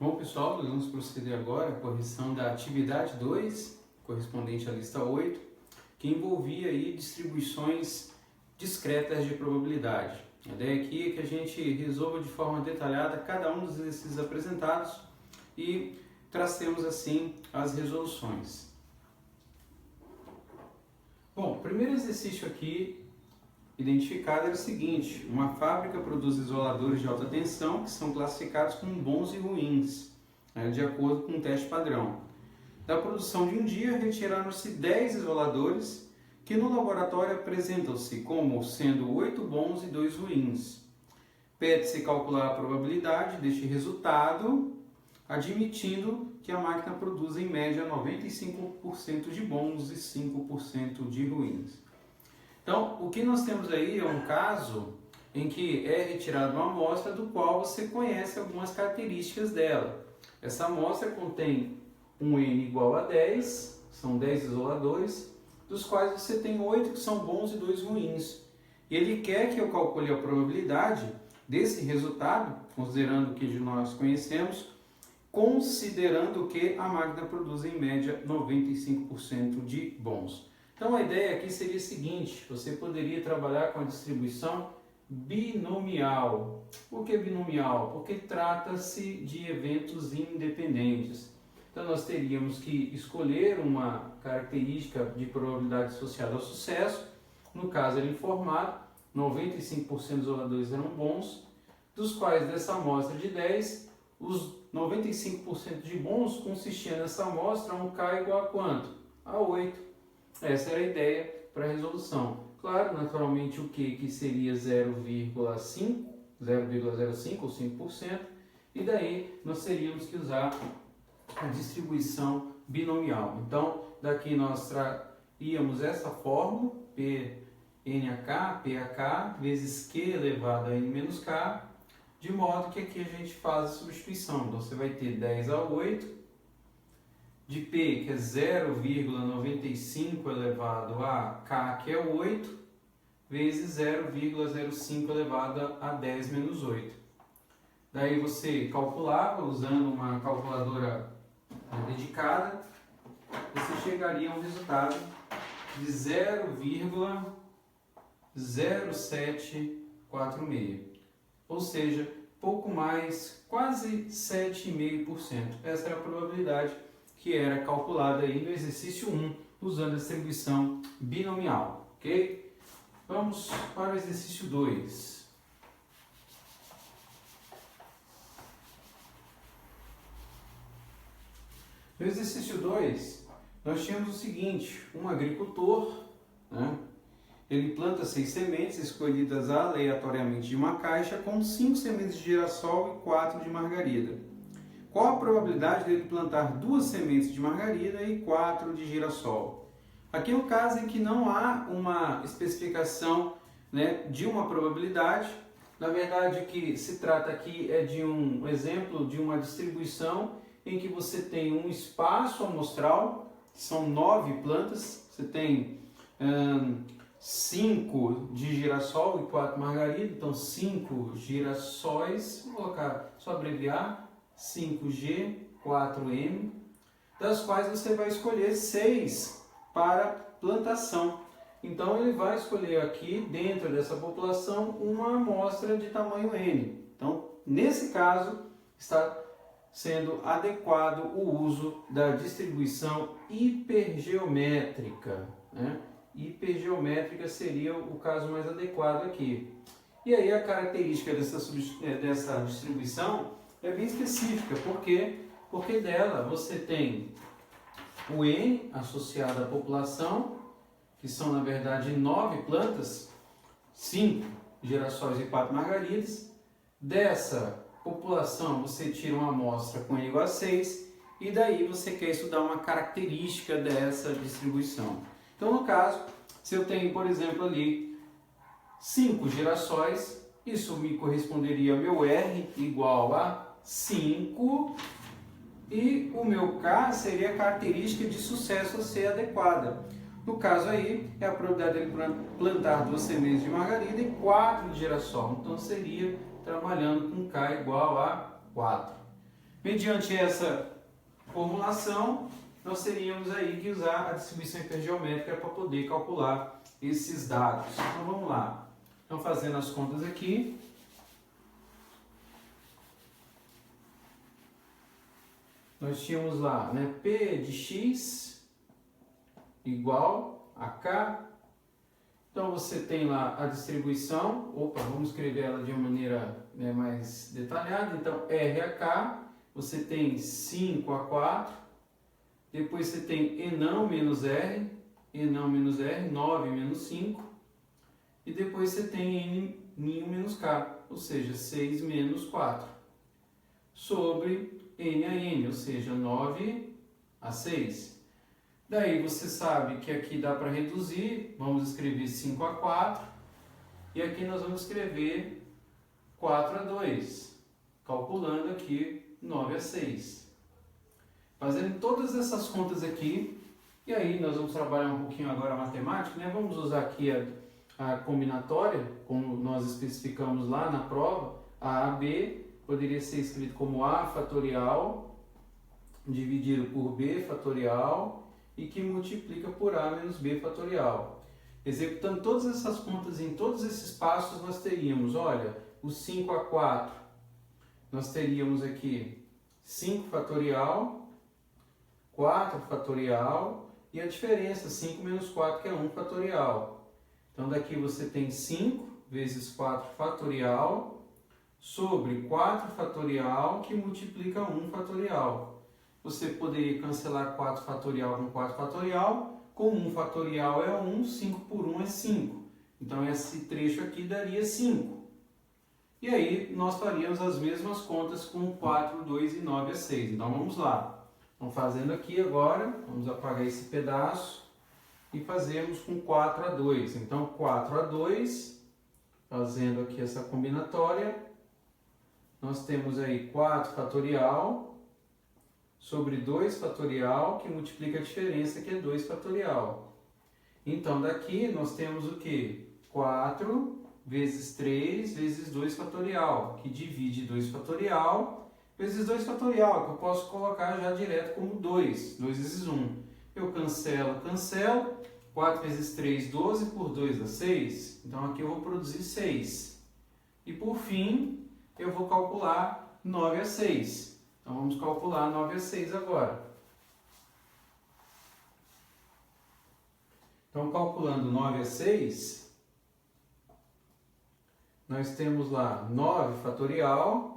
Bom, pessoal, nós vamos proceder agora à correção da atividade 2, correspondente à lista 8, que envolvia aí distribuições discretas de probabilidade. A ideia aqui é que a gente resolva de forma detalhada cada um dos exercícios apresentados e tracemos assim as resoluções. Bom, o primeiro exercício aqui identificado é o seguinte: uma fábrica produz isoladores de alta tensão que são classificados como bons e ruins, de acordo com um teste padrão. Da produção de um dia, retiraram-se 10 isoladores que no laboratório apresentam-se como sendo 8 bons e 2 ruins. Pede-se calcular a probabilidade deste resultado, admitindo que a máquina produz em média 95% de bons e 5% de ruins. Então, o que nós temos aí é um caso em que é retirada uma amostra do qual você conhece algumas características dela. Essa amostra contém um N igual a 10, são 10 isoladores, dos quais você tem 8 que são bons e 2 ruins. E ele quer que eu calcule a probabilidade desse resultado, considerando que nós conhecemos, considerando que a máquina produz em média 95% de bons. Então a ideia aqui seria a seguinte: você poderia trabalhar com a distribuição binomial. Por que binomial? Porque trata-se de eventos independentes. Então nós teríamos que escolher uma característica de probabilidade associada ao sucesso. No caso ele informado, 95% dos isoladores eram bons, dos quais dessa amostra de 10, os 95% de bons consistia nessa amostra um K igual a quanto? A 8. Essa era a ideia para a resolução. Claro, naturalmente o Q que seria 0,05 ou 5%, e daí nós teríamos que usar a distribuição binomial. Então, daqui nós íamos essa fórmula, PNAK, PAK, vezes Q elevado a N menos K, de modo que aqui a gente faz a substituição. Então, você vai ter 10 a 8, de P, que é 0,95 elevado a K, que é 8, vezes 0,05 elevado a 10 menos 8. Daí você calculava, usando uma calculadora dedicada, você chegaria a um resultado de 0,0746. Ou seja, pouco mais, quase 7,5%. Essa era a probabilidade que era calculada aí no exercício 1, usando a distribuição binomial, ok? Vamos para o exercício 2. No exercício 2, nós tínhamos o seguinte: um agricultor, ele planta 6 sementes escolhidas aleatoriamente de uma caixa com 5 sementes de girassol e 4 de margarida. Qual a probabilidade dele plantar 2 sementes de margarida e 4 de girassol? Aqui é um caso em que não há uma especificação, de uma probabilidade. Na verdade, o que se trata aqui é de um exemplo de uma distribuição em que você tem um espaço amostral, que são 9 plantas, você tem 5 de girassol e 4 margarida, então 5 girassóis, vou colocar, só abreviar, 5G, 4M, das quais você vai escolher 6 para plantação. Então ele vai escolher aqui, dentro dessa população, uma amostra de tamanho N. Então, nesse caso, está sendo adequado o uso da distribuição hipergeométrica. Hipergeométrica seria o caso mais adequado aqui. E aí a característica dessa distribuição é bem específica. Por quê? Porque dela você tem o N associado à população, que são na verdade 9 plantas, 5 girassóis e 4 margaridas. Dessa população você tira uma amostra com N igual a 6 e daí você quer estudar uma característica dessa distribuição. Então no caso, se eu tenho, por exemplo, ali 5 girassóis, isso me corresponderia ao meu R igual a 5 e o meu K seria a característica de sucesso a ser adequada. No caso aí, é a probabilidade de plantar 2 sementes de margarida e 4 de girassol. Então seria trabalhando com K igual a 4. Mediante essa formulação, nós teríamos aí que usar a distribuição hipergeométrica para poder calcular esses dados. Então vamos lá. Então fazendo as contas aqui. Nós tínhamos lá, né, P de x igual a K. Então você tem lá a distribuição. Opa, vamos escrever ela de uma maneira, né, mais detalhada. Então R a K, você tem 5 a 4. Depois você tem Enão menos R, 9 menos 5. E depois você tem N menos K, ou seja, 6 menos 4. Sobre N a N, ou seja, 9 a 6. Daí você sabe que aqui dá para reduzir, vamos escrever 5 a 4. E aqui nós vamos escrever 4 a 2, calculando aqui 9 a 6. Fazendo todas essas contas aqui, e aí nós vamos trabalhar um pouquinho agora a matemática, né? Vamos usar aqui a combinatória, como nós especificamos lá na prova. A AB poderia ser escrito como A fatorial dividido por B fatorial e que multiplica por A menos B fatorial. Executando todas essas contas em todos esses passos, nós teríamos, olha, o 5 a 4, nós teríamos aqui 5 fatorial, 4 fatorial e a diferença, 5 menos 4, que é 1 fatorial. Então daqui você tem 5 vezes 4 fatorial sobre 4 fatorial que multiplica 1 fatorial. Você poderia cancelar 4 fatorial com 4 fatorial, com 1 fatorial é 1, 5 por 1 é 5. Então esse trecho aqui daria 5. E aí nós faríamos as mesmas contas com 4, 2 e 9 a 6. Então vamos lá. Vamos fazendo aqui agora, vamos apagar esse pedaço e fazemos com 4 a 2. Então 4 a 2, fazendo aqui essa combinatória, nós temos aí 4 fatorial sobre 2 fatorial, que multiplica a diferença, que é 2 fatorial. Então, daqui nós temos o quê? 4 vezes 3 vezes 2 fatorial, que divide 2 fatorial vezes 2 fatorial, que eu posso colocar já direto como 2. 2 vezes 1. Eu cancelo. 4 vezes 3, 12, por 2 dá 6. Então, aqui eu vou produzir 6. E, por fim, eu vou calcular 9 a 6. Então, vamos calcular 9 a 6 agora. Então, calculando 9 a 6, nós temos lá 9 fatorial,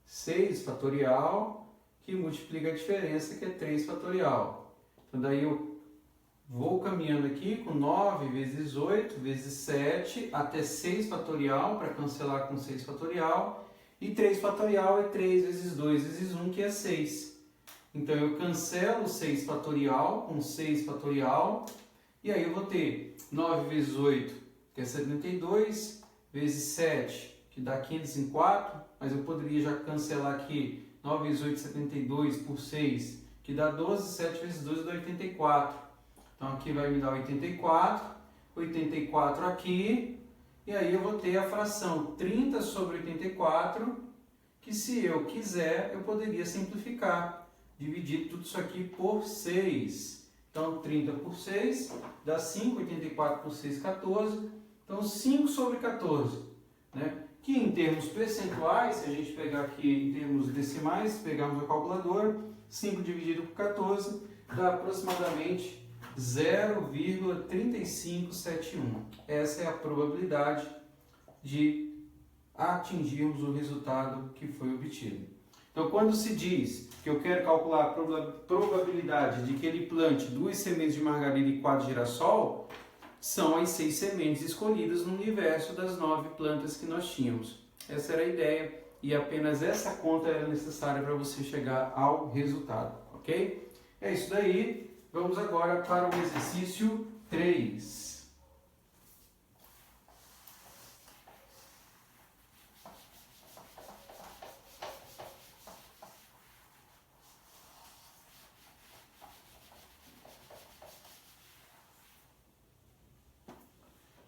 6 fatorial, que multiplica a diferença, que é 3 fatorial. Então, daí eu vou caminhando aqui com 9 vezes 8 vezes 7 até 6 fatorial, para cancelar com 6 fatorial. E 3 fatorial é 3 vezes 2 vezes 1, que é 6. Então, eu cancelo 6 fatorial com 6 fatorial. E aí eu vou ter 9 vezes 8, que é 72, vezes 7, que dá 504. Mas eu poderia já cancelar aqui 9 vezes 8, 72, por 6, que dá 12. 7 vezes 12 dá 84. Então, aqui vai me dar 84. 84 aqui. E aí eu vou ter a fração 30 sobre 84, que se eu quiser, eu poderia simplificar. Dividir tudo isso aqui por 6. Então, 30 por 6 dá 5, 84 por 6, 14. Então, 5 sobre 14. Né? Que em termos percentuais, se a gente pegar aqui em termos decimais, pegarmos a calculadora, 5 dividido por 14 dá aproximadamente 0,3571. Essa é a probabilidade de atingirmos o resultado que foi obtido. Então, quando se diz que eu quero calcular a probabilidade de que ele plante 2 sementes de margarina e 4 de girassol, são as 6 sementes escolhidas no universo das 9 plantas que nós tínhamos. Essa era a ideia e apenas essa conta era necessária para você chegar ao resultado, ok? É isso daí. Vamos agora para o exercício 3.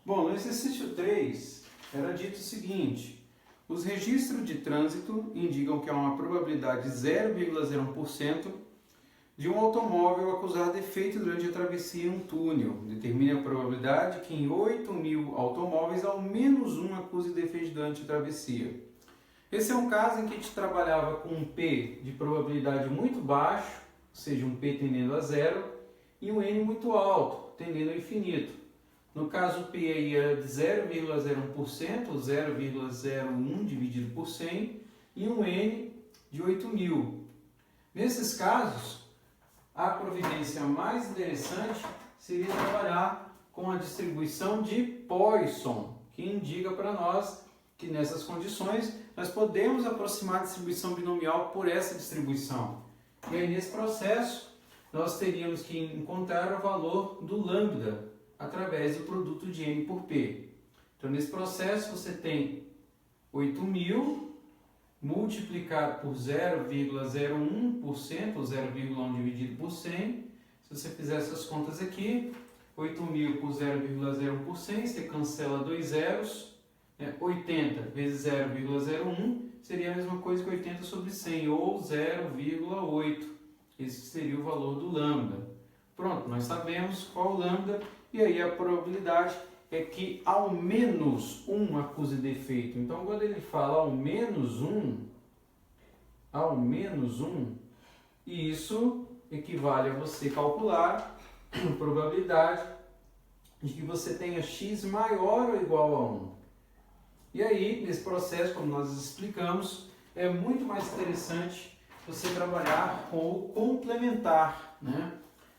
Bom, no exercício 3 era dito o seguinte: Os registros de trânsito indicam que há uma probabilidade de 0,01% de um automóvel acusar defeito durante a travessia em um túnel. Determine a probabilidade que em 8.000 automóveis ao menos um acuse defeito durante a travessia. Esse é um caso em que a gente trabalhava com um P de probabilidade muito baixo, ou seja, um P tendendo a zero, e um N muito alto, tendendo ao infinito. No caso, o P aí era de 0,01%, ou 0,01 dividido por 100, e um N de 8.000. Nesses casos, a providência mais interessante seria trabalhar com a distribuição de Poisson, que indica para nós que nessas condições nós podemos aproximar a distribuição binomial por essa distribuição. E aí nesse processo nós teríamos que encontrar o valor do lambda através do produto de N por P. Então nesse processo você tem 8.000 multiplicado por 0,01%, ou 0,1 dividido por 100. Se você fizer essas contas aqui, 8.000 por 0,01%, você cancela dois zeros, 80 vezes 0,01 seria a mesma coisa que 80 sobre 100, ou 0,8. Esse seria o valor do lambda. Pronto, nós sabemos qual o lambda, e aí a probabilidade é que ao menos um acuse defeito. Então, quando ele fala ao menos um, e isso equivale a você calcular a probabilidade de que você tenha x maior ou igual a 1. E aí, nesse processo, como nós explicamos, é muito mais interessante você trabalhar com o complementar, né?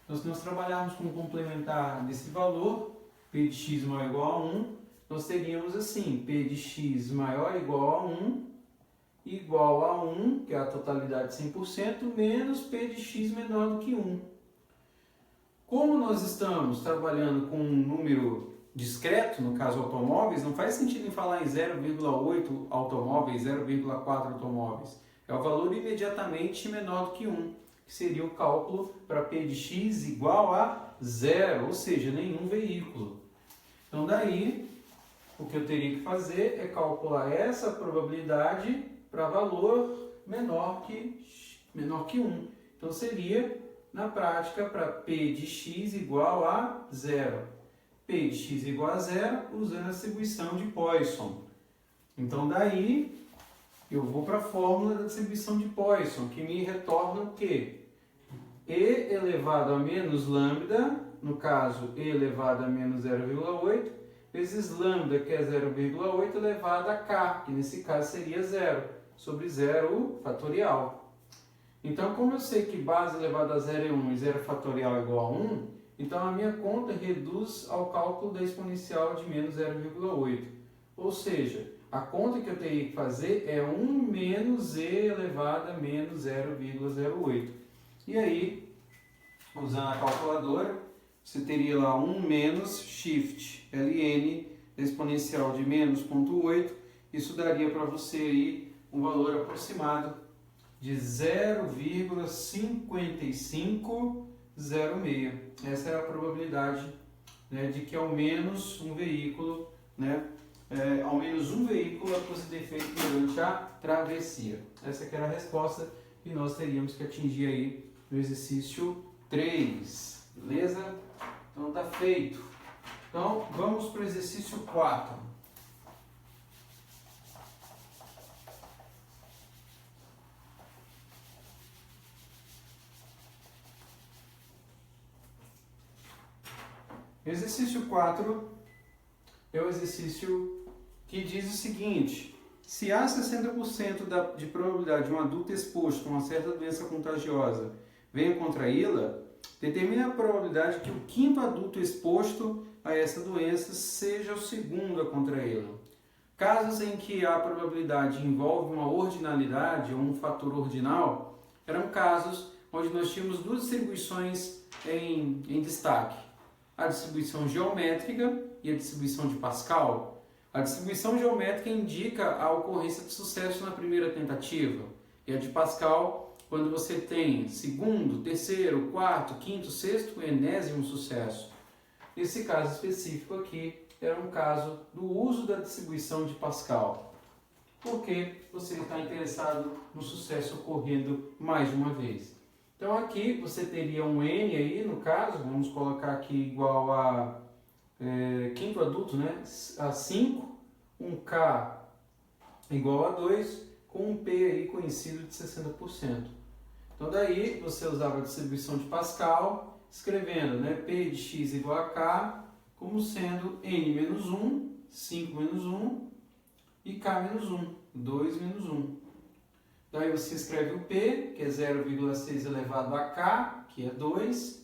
Então, se nós trabalharmos com o complementar desse valor, P de x maior ou igual a 1, nós teríamos assim, P de x maior ou igual a 1, igual a 1, que é a totalidade de 100%, menos P de x menor do que 1. Como nós estamos trabalhando com um número discreto, no caso automóveis, não faz sentido em falar em 0,8 automóveis, 0,4 automóveis. É o valor imediatamente menor do que 1, que seria o cálculo para P de x igual a 0, ou seja, nenhum veículo. Então daí, o que eu teria que fazer é calcular essa probabilidade para valor menor que 1. Então seria, na prática, para P de x igual a 0. P de x igual a 0 usando a distribuição de Poisson. Então daí eu vou para a fórmula da distribuição de Poisson, que me retorna o quê? E elevado a menos lambda, no caso E elevado a menos 0,8, vezes lambda, que é 0,8, elevado a K, que nesse caso seria 0, sobre 0 fatorial. Então, como eu sei que base elevado a 0 é 1 e 0 fatorial é igual a 1, então a minha conta reduz ao cálculo da exponencial de menos 0,8. Ou seja, a conta que eu teria que fazer é 1 menos E elevado a menos 0,08. E aí, usando a calculadora, você teria lá 1 menos shift ln exponencial de menos 0,8. Isso daria para você aí um valor aproximado de 0,5506. Essa é a probabilidade, né, de que ao menos um veículo, acuse defeito durante a travessia. Essa que era a resposta que nós teríamos que atingir aí no exercício 3. Beleza? Então está feito. Então vamos para o exercício 4. Exercício 4 é o exercício que diz o seguinte: se há 60% de probabilidade de um adulto exposto a uma certa doença contagiosa venha contraí-la, determine a probabilidade que o quinto adulto exposto a essa doença seja o segundo a contraí-la. Casos em que a probabilidade envolve uma ordinalidade ou um fator ordinal eram casos onde nós tínhamos duas distribuições em destaque: a distribuição geométrica e a distribuição de Pascal. A distribuição geométrica indica a ocorrência de sucesso na primeira tentativa, e a de Pascal quando você tem segundo, terceiro, quarto, quinto, sexto, enésimo sucesso. Esse caso específico aqui era um caso do uso da distribuição de Pascal. porque você está interessado no sucesso ocorrendo mais de uma vez. Então aqui você teria um N aí, no caso, vamos colocar aqui igual a quinto adulto, né? A 5, um K igual a 2, com um P aí conhecido de 60%. Então daí você usava a distribuição de Pascal, escrevendo, né, P de x igual a K, como sendo N menos 1, 5 menos 1, e K menos 1, 2 menos 1. Daí você escreve o P, que é 0,6 elevado a K, que é 2,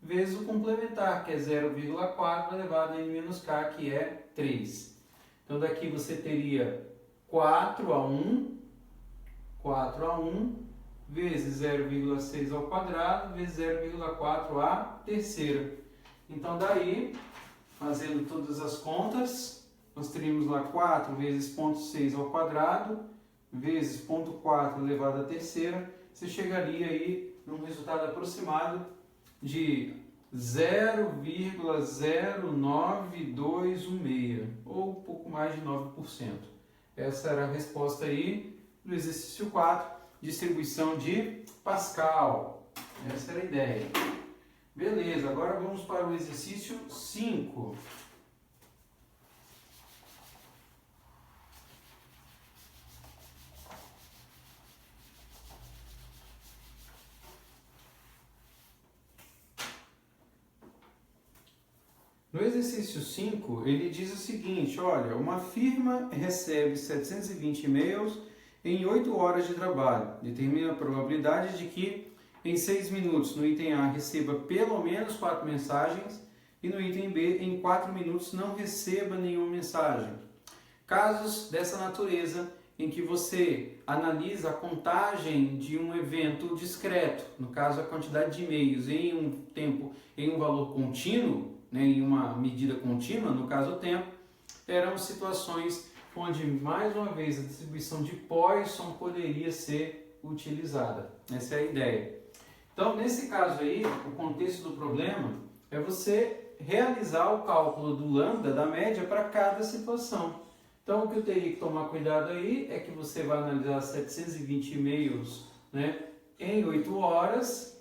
vezes o complementar, que é 0,4 elevado a N menos K, que é 3. Então daqui você teria 4 a 1, vezes 0,6 ao quadrado, vezes 0,4 à terceira. Então daí, fazendo todas as contas, nós teríamos lá 4 vezes 0,6 ao quadrado, vezes 0,4 elevado à terceira, você chegaria aí num resultado aproximado de 0,09216, ou um pouco mais de 9%. Essa era a resposta aí do exercício 4, distribuição de Pascal. Essa era a ideia. Beleza, agora vamos para o exercício 5. No exercício 5, ele diz o seguinte, olha, uma firma recebe 720 e-mails em 8 horas de trabalho. Determina a probabilidade de que em 6 minutos no item A receba pelo menos 4 mensagens e no item B em 4 minutos não receba nenhuma mensagem. Casos dessa natureza em que você analisa a contagem de um evento discreto, no caso a quantidade de e-mails em um tempo, em um valor contínuo, né, em uma medida contínua, no caso o tempo, eram situações onde, mais uma vez, a distribuição de Poisson poderia ser utilizada. Essa é a ideia. Então, nesse caso aí, o contexto do problema é você realizar o cálculo do lambda, da média, para cada situação. Então, o que eu teria que tomar cuidado aí é que você vai analisar 720 e-mails, né, em 8 horas,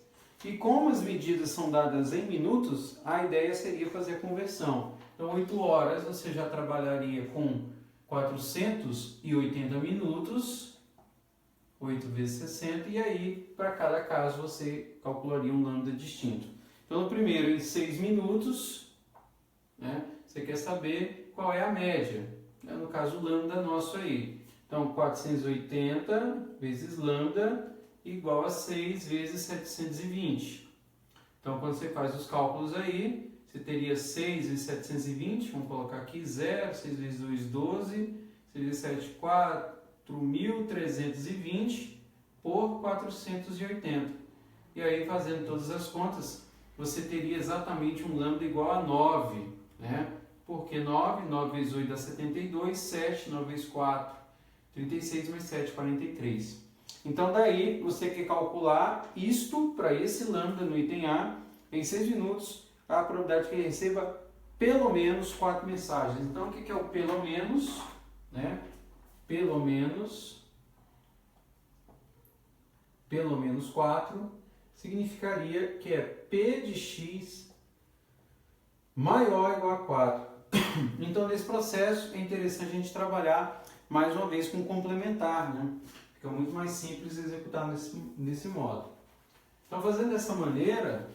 e como as medidas são dadas em minutos, a ideia seria fazer a conversão. Então, 8 horas você já trabalharia com 480 minutos, 8 vezes 60, e aí, para cada caso, você calcularia um lambda distinto. Então, no primeiro, em 6 minutos, né, você quer saber qual é a média. No caso, o lambda nosso aí. Então, 480 vezes lambda igual a 6 vezes 720. Então, quando você faz os cálculos aí, você teria 6 vezes 720, vamos colocar aqui 0, 6 vezes 2, 12, 6 vezes 7, 4.320 por 480. E aí, fazendo todas as contas, você teria exatamente um lambda igual a 9, né? Porque 9 vezes 8 dá 72, 7, 9 vezes 4, 36, mais 7, 43. Então, daí, você quer calcular isto para esse lambda no item A, em 6 minutos, a probabilidade que ele receba pelo menos 4 mensagens. Então, o que é o pelo menos? Né? Pelo menos 4 significaria que é P de x maior ou igual a 4. Então, nesse processo, é interessante a gente trabalhar, mais uma vez, com complementar, né? Fica muito mais simples executar nesse modo. Então, fazendo dessa maneira,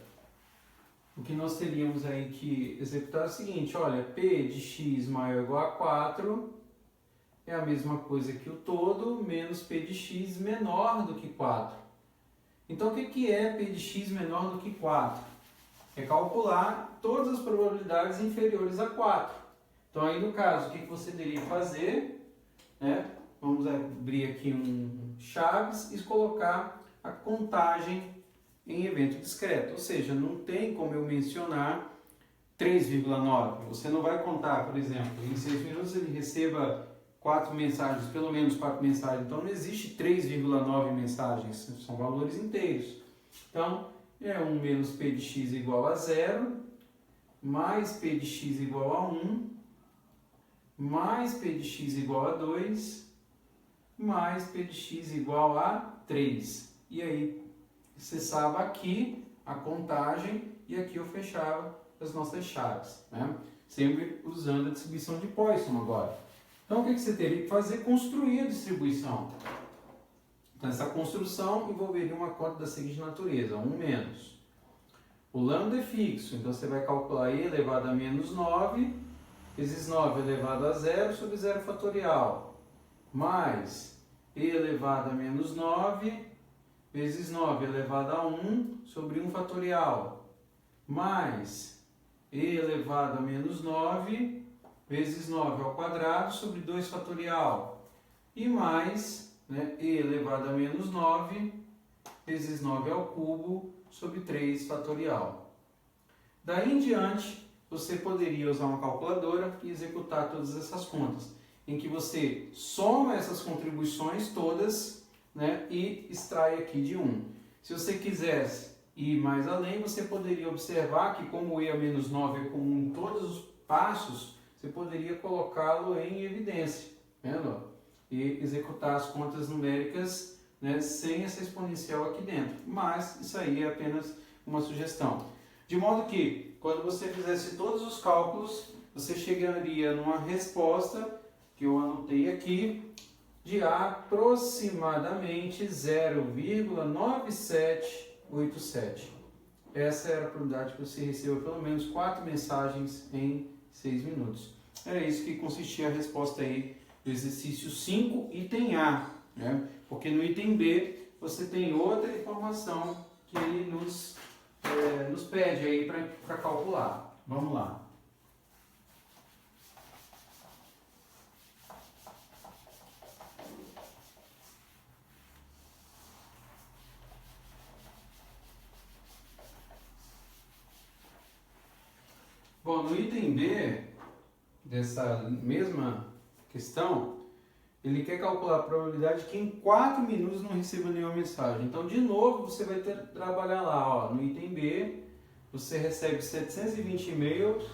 o que nós teríamos aí que executar é o seguinte, olha, P de x maior ou igual a 4 é a mesma coisa que o todo, menos P de x menor do que 4. Então, o que é P de x menor do que 4? É calcular todas as probabilidades inferiores a 4. Então, aí no caso, o que você teria que fazer? Né? Vamos abrir aqui um chaves e colocar a contagem em evento discreto. Ou seja, não tem como eu mencionar 3,9. Você não vai contar, por exemplo, em 6 minutos ele receba 4 mensagens, pelo menos 4 mensagens. Então, não existe 3,9 mensagens, são valores inteiros. Então, é 1 menos P de x igual a 0, mais P de x igual a 1, mais P de x igual a 2, mais P de x igual a 3. E aí, cessava aqui a contagem e aqui eu fechava as nossas chaves, né? Sempre usando a distribuição de Poisson agora. Então, o que você teria que fazer? Construir a distribuição. Então, essa construção envolveria uma conta da seguinte natureza, 1 menos. O lambda é fixo, então você vai calcular e elevado a menos 9, vezes 9 elevado a 0 sobre 0 fatorial, mais e elevado a menos 9, vezes 9 elevado a 1 sobre 1 fatorial, mais e elevado a menos 9, vezes 9 ao quadrado sobre 2 fatorial, e mais e elevado a menos 9, vezes 9 ao cubo sobre 3 fatorial. Daí em diante, você poderia usar uma calculadora e executar todas essas contas, em que você soma essas contribuições todas, e extrai aqui de 1. Se você quisesse ir mais além, você poderia observar que como o e a menos 9 é comum em todos os passos, você poderia colocá-lo em evidência, vendo? E executar as contas numéricas sem essa exponencial aqui dentro. Mas isso aí é apenas uma sugestão. De modo que, quando você fizesse todos os cálculos, você chegaria numa resposta, que eu anotei aqui, de aproximadamente 0,9787. Essa era a probabilidade que você recebeu pelo menos 4 mensagens em 6 minutos. Era isso que consistia a resposta aí do exercício 5, item A, porque no item B você tem outra informação que ele nos pede aí para calcular. Vamos lá. Bom, no item B dessa mesma questão, ele quer calcular a probabilidade que em 4 minutos não receba nenhuma mensagem. Então, de novo, você vai ter que trabalhar lá, no item B, você recebe 720 e-mails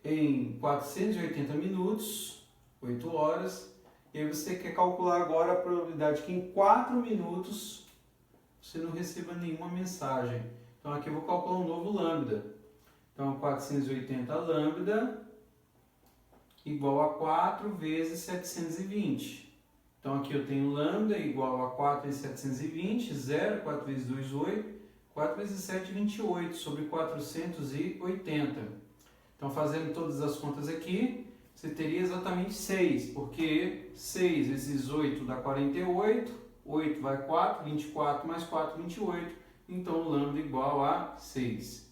em 480 minutos, 8 horas, e aí você quer calcular agora a probabilidade que em 4 minutos você não receba nenhuma mensagem. Então, aqui eu vou calcular um novo lambda. Então, 480 lambda igual a 4 vezes 720. Então, aqui eu tenho lambda igual a 4 vezes 720, 0, 4 vezes 2, 8, 4 vezes 7, 28, sobre 480. Então, fazendo todas as contas aqui, você teria exatamente 6, porque 6 vezes 8 dá 48, 8 vai 4, 24 mais 4, 28. Então, o lambda igual a 6.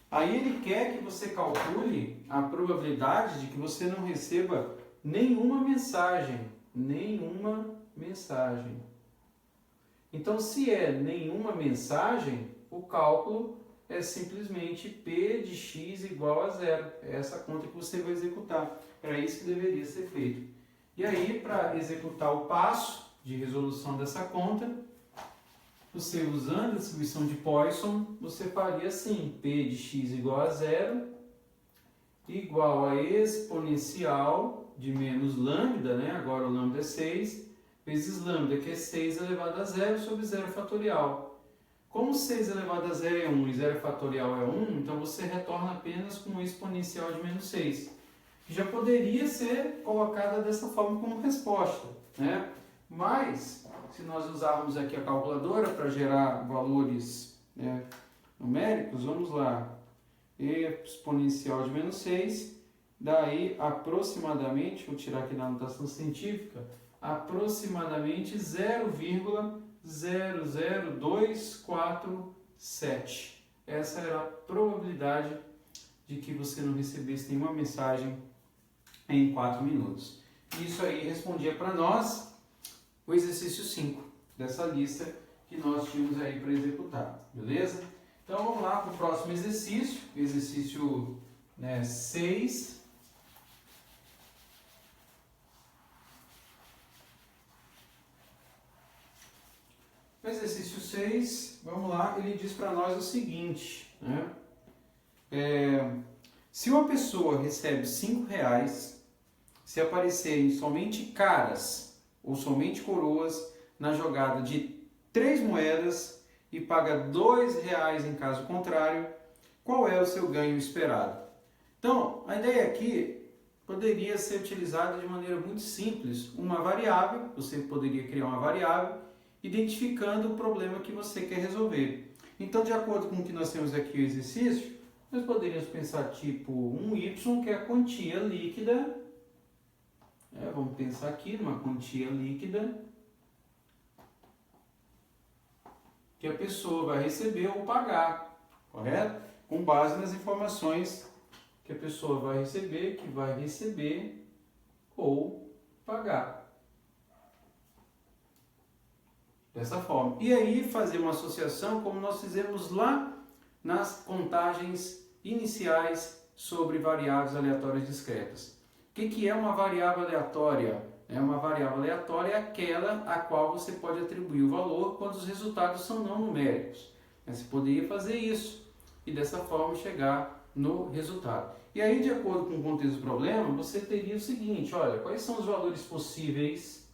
Aí ele quer que você calcule a probabilidade de que você não receba nenhuma mensagem. Nenhuma mensagem. Então, se é nenhuma mensagem, o cálculo é simplesmente P de x igual a 0. É essa conta que você vai executar. Era isso que deveria ser feito. E aí, para executar o passo de resolução dessa conta, você usando a distribuição de Poisson, você faria assim, P de x igual a 0, igual a exponencial de menos lambda, agora o lambda é 6, vezes lambda, que é 6 elevado a 0 sobre 0 fatorial. Como 6 elevado a 0 é 1 e 0 fatorial é 1, então você retorna apenas com o exponencial de menos 6. Que já poderia ser colocada dessa forma como resposta, Mas, se nós usarmos aqui a calculadora para gerar valores numéricos, vamos lá. Exponencial de menos 6, daí aproximadamente, vou tirar aqui na notação científica, aproximadamente 0,00247. Essa era a probabilidade de que você não recebesse nenhuma mensagem em 4 minutos. Isso aí respondia para nós o exercício 5 dessa lista que nós tínhamos aí para executar, beleza? Então vamos lá para o próximo exercício, exercício 6. O exercício 6, vamos lá, ele diz para nós o seguinte, Se uma pessoa recebe R$ 5, se aparecerem somente caras ou somente coroas na jogada de 3 moedas e paga R$ 2 em caso contrário, qual é o seu ganho esperado? Então, a ideia aqui poderia ser utilizada de maneira muito simples. Uma variável, você poderia criar uma variável identificando o problema que você quer resolver. Então, de acordo com o que nós temos aqui o exercício, nós poderíamos pensar tipo um y, que é a quantia líquida. Vamos pensar aqui numa quantia líquida que a pessoa vai receber ou pagar, correto? Com base nas informações que a pessoa vai receber ou pagar. Dessa forma. E aí fazer uma associação como nós fizemos lá nas contagens iniciais sobre variáveis aleatórias discretas. O que é uma variável aleatória? Uma variável aleatória é aquela a qual você pode atribuir o valor quando os resultados são não numéricos. Você poderia fazer isso e dessa forma chegar no resultado. E aí, de acordo com o contexto do problema, você teria o seguinte, olha, quais são os valores possíveis,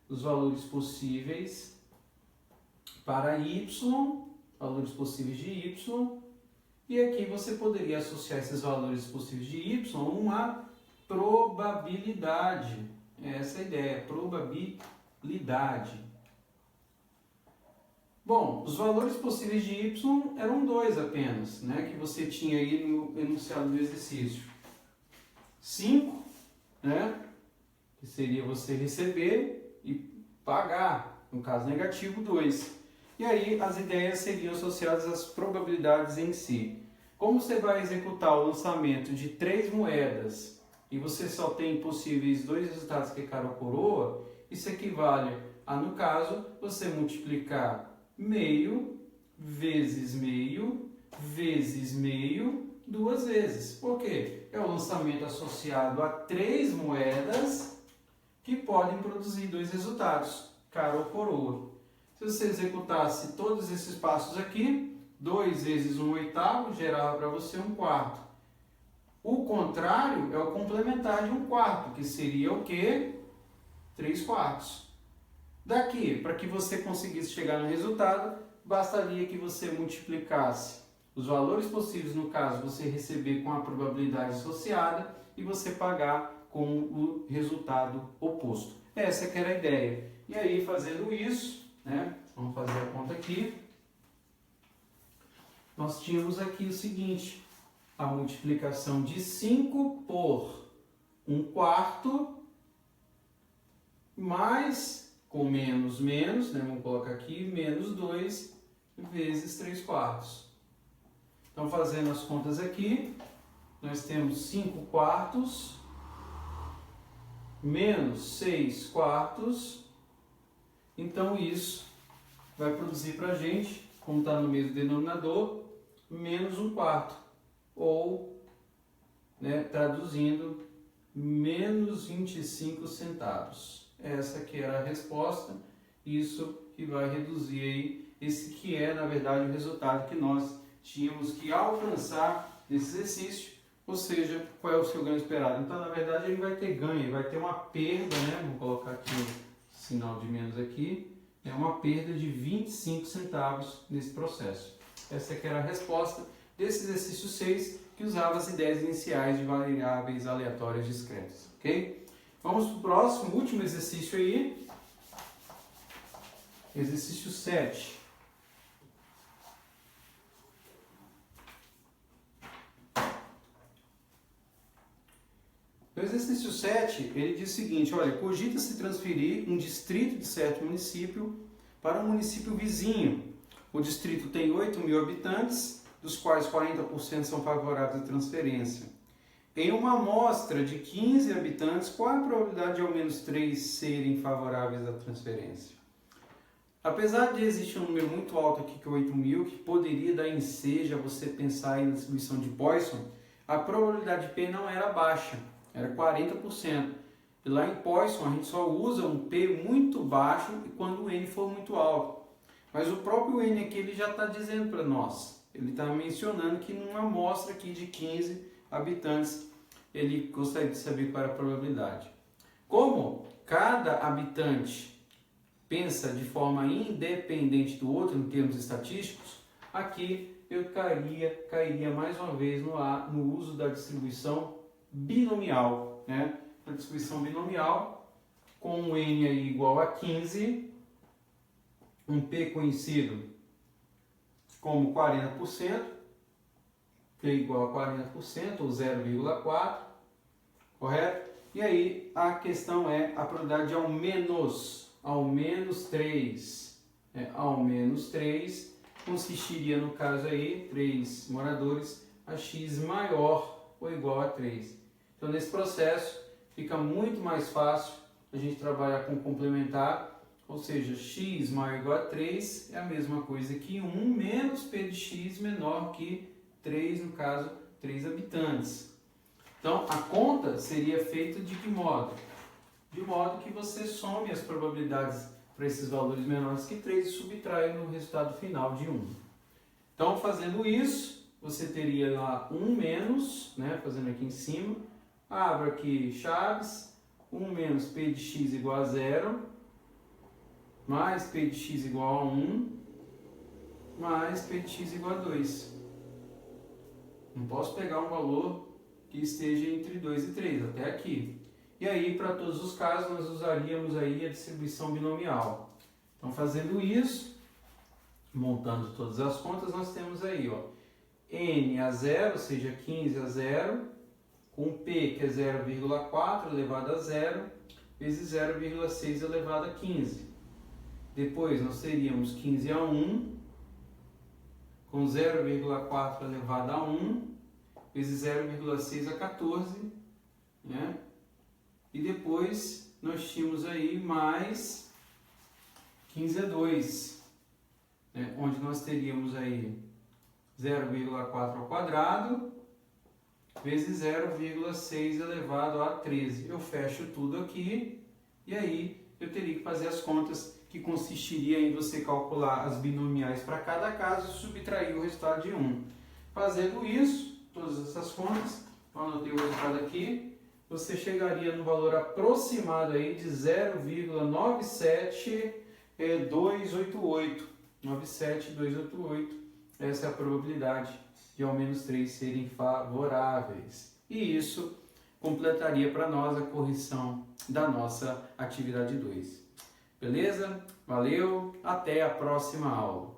os valores possíveis para y, valores possíveis de y, e aqui você poderia associar esses valores possíveis de y a uma probabilidade. Essa é a ideia, probabilidade. Bom, os valores possíveis de y eram 2 apenas, que você tinha aí no enunciado do exercício. 5, que seria você receber e pagar, no caso negativo, 2. E aí as ideias seriam associadas às probabilidades em si. Como você vai executar o lançamento de 3 moedas e você só tem possíveis 2 resultados, que é cara ou coroa, isso equivale a, no caso, você multiplicar meio vezes meio vezes meio 2 vezes. Por quê? É o lançamento associado a 3 moedas que podem produzir 2 resultados, cara ou coroa. Se você executasse todos esses passos aqui, 2 vezes 1/8 gerava para você 1/4. O contrário é o complementar de 1/4, que seria o quê? 3/4. Daqui, para que você conseguisse chegar no resultado, bastaria que você multiplicasse os valores possíveis, no caso, você receber com a probabilidade associada e você pagar com o resultado oposto. Essa que era a ideia. E aí, fazendo isso, vamos fazer a conta aqui, nós tínhamos aqui o seguinte, a multiplicação de 5 por 1/4, mais, com menos, vamos colocar aqui, menos 2 vezes 3/4. Então, fazendo as contas aqui, nós temos 5/4 menos 6/4. Então, isso vai produzir para a gente, como está no mesmo denominador, menos 1/4. Ou, traduzindo, menos 25 centavos. Essa que era a resposta, isso que vai reduzir aí, esse que é, na verdade, o resultado que nós tínhamos que alcançar nesse exercício, ou seja, qual é o seu ganho esperado. Então, na verdade, ele vai ter ganho, ele vai ter uma perda, vou colocar aqui o sinal de menos aqui, uma perda de 25 centavos nesse processo. Essa que era a resposta desse exercício 6, que usava as ideias iniciais de variáveis aleatórias discretas, ok? Vamos para o próximo, último exercício aí, exercício 7. O exercício 7, ele diz o seguinte, olha, cogita-se transferir um distrito de certo município para um município vizinho. O distrito tem 8.000 habitantes, dos quais 40% são favoráveis à transferência. Em uma amostra de 15 habitantes, qual a probabilidade de ao menos 3 serem favoráveis à transferência? Apesar de existir um número muito alto aqui, que é 8.000, que poderia dar ensejo a você pensar em distribuição de Poisson, a probabilidade de P não era baixa, era 40%. E lá em Poisson a gente só usa um P muito baixo quando o N for muito alto. Mas o próprio N aqui ele já está dizendo para nós, ele está mencionando que numa amostra aqui de 15 habitantes, ele gostaria de saber qual era a probabilidade. Como cada habitante pensa de forma independente do outro em termos estatísticos, aqui eu cairia mais uma vez no uso da distribuição binomial, né? A distribuição binomial com um n aí igual a 15, um p conhecido como 40%, p igual a 40% ou 0,4, correto? E aí a questão é a probabilidade de ao menos 3. Ao menos 3 consistiria, no caso aí, 3 moradores, a x maior ou igual a 3. Então, nesse processo, fica muito mais fácil a gente trabalhar com complementar, ou seja, x maior ou igual a 3 é a mesma coisa que 1 menos p de x menor que 3, no caso, 3 habitantes. Então, a conta seria feita de que modo? De modo que você some as probabilidades para esses valores menores que 3 e subtrai no resultado final de 1. Então, fazendo isso, você teria lá 1 menos, né, fazendo aqui em cima, abro aqui chaves, 1 menos p de x igual a 0, mais p de x igual a 1, mais p de x igual a 2. Não posso pegar um valor que esteja entre 2 e 3, até aqui. E aí, para todos os casos, nós usaríamos aí a distribuição binomial. Então, fazendo isso, montando todas as contas, nós temos aí, ó, n a 0, ou seja, 15 a 0, com p, que é 0,4 elevado a 0, vezes 0,6 elevado a 15. Depois, nós teríamos 15 a 1, com 0,4 elevado a 1, vezes 0,6 a 14, né? E depois nós tínhamos aí mais 15 a 2, né? Onde nós teríamos aí 0,4 ao quadrado, vezes 0,6 elevado a 13. Eu fecho tudo aqui e aí eu teria que fazer as contas que consistiria em você calcular as binomiais para cada caso e subtrair o resultado de 1. Fazendo isso, todas essas contas, eu anotei o resultado aqui, você chegaria no valor aproximado aí de 0,97288. 97288. Essa é a probabilidade de ao menos 3 serem favoráveis. E isso completaria para nós a correção da nossa atividade 2. Beleza? Valeu, até a próxima aula.